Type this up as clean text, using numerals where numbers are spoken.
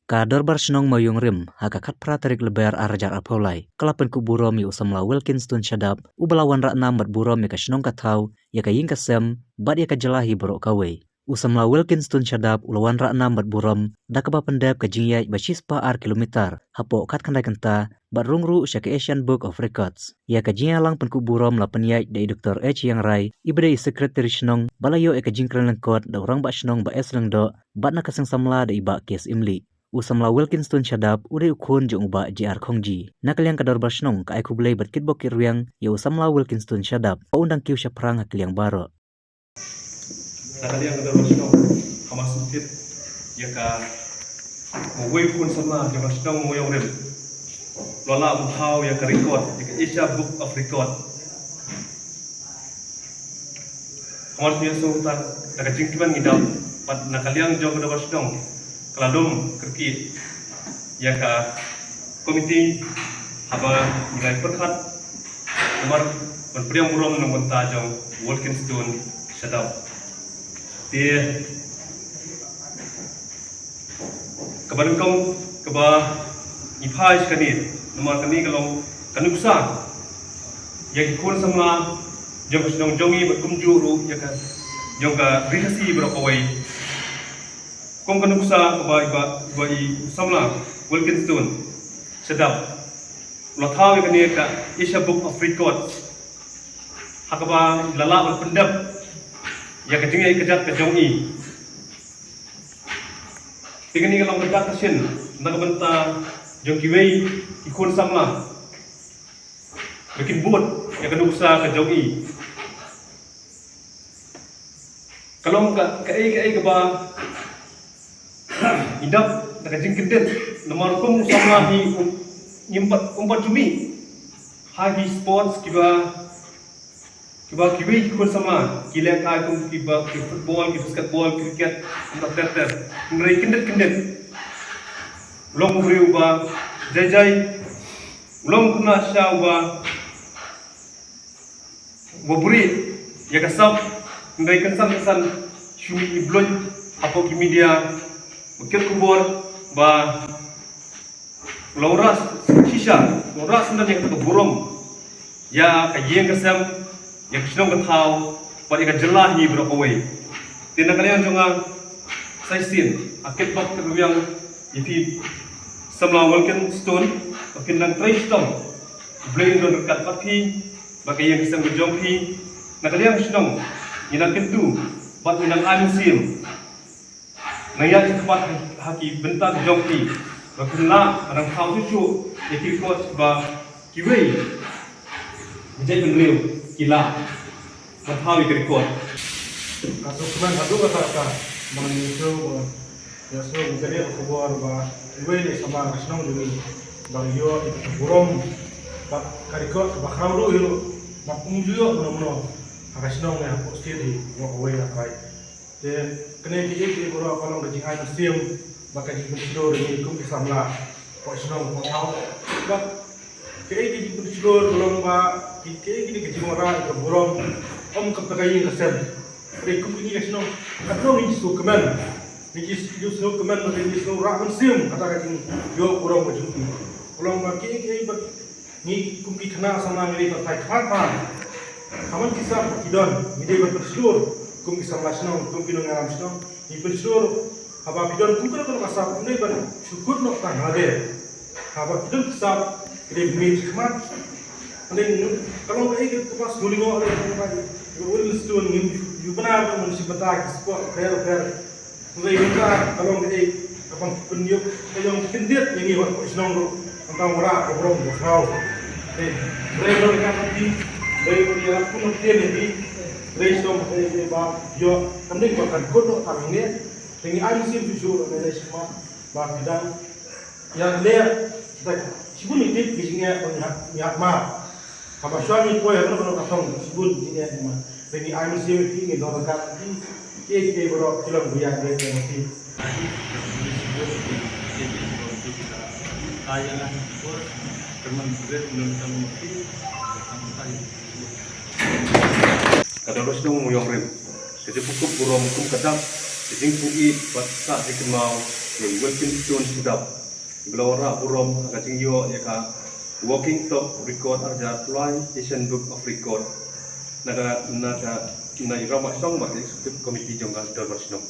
Kadar barsenong mayung rim, hakakat pratarik lebar arajar apolai. Kelapan ku burom yu usamla Wilkinston syadab, ubalawan raknam bat burom ya kasenong katau, ya kaying kasem, bat ya kajelahi borok kawe. Usamla Wilkinston syadab, ulawan raknam bat burom, dakaba pendap kajingyai basispa ar kilometer, hapo kat kandai kenta, bat rungru syake Asian Book of Records. Ya kajinyalang penku burom la penyai dari Dr. H. Yang Rai, ibadai sekretari senong, balayo ya kajingkran lengkot, da orang bat senong ba esleng do, bat nakaseng samla da iba kes imli. Usamla Wilkinston syadab udah ukun jeng ubah JR Kongji. Nakaliang kadar barsnong ka aku belai berkit bokir riang ya usamla Wilkinston syadab. Undang kiu syaprang hakiliang baro. Nakaliang kadar barsnong kamasukit ya ka maway kun sama ya barsnong moyong rem. Lola buhaw ya ka record ya ka Asia Book of Record. Kamas niya sultan nakajingkiman ngidam pat nakaliang jong kadar barsnong keladum kerki yang ka komiti haba mulai perkat nomor berpriang burom nomor tajong Wilkinston syadab dia kebarengkong keba iphai sekali nomor kami kalau kanuksa yang ikut sama jong sedang jongi berkumjuru ya ka jong ka rihasi berokawai kung kanuksa ba samla Wilkinston sedap lathaw kani ka Asia Book of Records hakaba lala berpendap ya kajingai kejat kajongi tingani kalau kedak kasin nakabenta jong kiwei ikon samla bikin buat ya kanuksa kajongi kalau ka ai ba idap nakajing kendet nomor kum sama hi umpat cumi hagi sports kiba kun sama kila ka kum kiba football basketball cricket untuk teter ngeri kendet long beri uba jajai long kuna sya uba waburi ya kasab ngeri kensan syumi ibloj apa ki media Bukit kubur ba lauras shisha lauras nan yang tu burom ya kayeng kesem yang senong ketau pada ka jelahi berokawai tina kalian jonga saisin akit bak yang ipi samla Wilkinston akin nang tristom blend don dekat papi bagi yang kesem berjongpi na kalian senong ina kentu bat minang amusim Naya cepat haki bentar jongki, berkena orang tahu cucu ikut bah kiwei, menjadi peneliu kila, bertahu ikut. Kasus sebenarnya satu kata mengenai ya so menjadi kabar bah kiwei ni sama nasional juga, bagi yo itu burom, bah karikot bah krawdu itu, bah umjuyo mana nasional ni aku sendiri mau kiwei apa. Dan kena diikut orang kalau kerja ai musim maka jika tidur ini kum kesamla kau senang kau tahu sebab kaya jadi tidur kalau mbak kaya gini kerja orang itu burung kepakai kesem kum ini senang kadang ini suka kemen ini suka kemen maka ini suka rak musim kata kerja yo burung berjumpa kalau mbak kaya ni kum kena sama ngiri tertai kapan kawan kisah tidur ini berperseluruh kum kisah nasional kum pinong alam nasional ni berseluruh haba pidon kum kalau kasar ini ber syukur nok tang ada haba pidon kisah ini min khmat ini kalau ini kepas gulingo ada yang Wilkinston ni benar manusia betak sport fair mulai kita kalau ini apa penyuk yang kendet yang ini waktu senang tentang orang orang berkau mereka berkata mereka pun terjadi Reistom ini bah yo kami bahkan kono tarangnya dengan air sim jujur ada semua bah bidang yang dia sibun itu bisingnya banyak mah apa suami kau yang kono katong sibun ini mah dengan air sim itu ini dua kali ini baru film buaya dia nanti Ayalah teman berat belum tahu Kadang dong moyong rem, jadi pukul burom kum kadang, jadi pukul buat saat dikenal Yang Wilkinson sedap. Belawara burom kacing yo ya ka walking top record arja fly Asian Book of Record. Naga irama song mak executive committee jongga dormasno.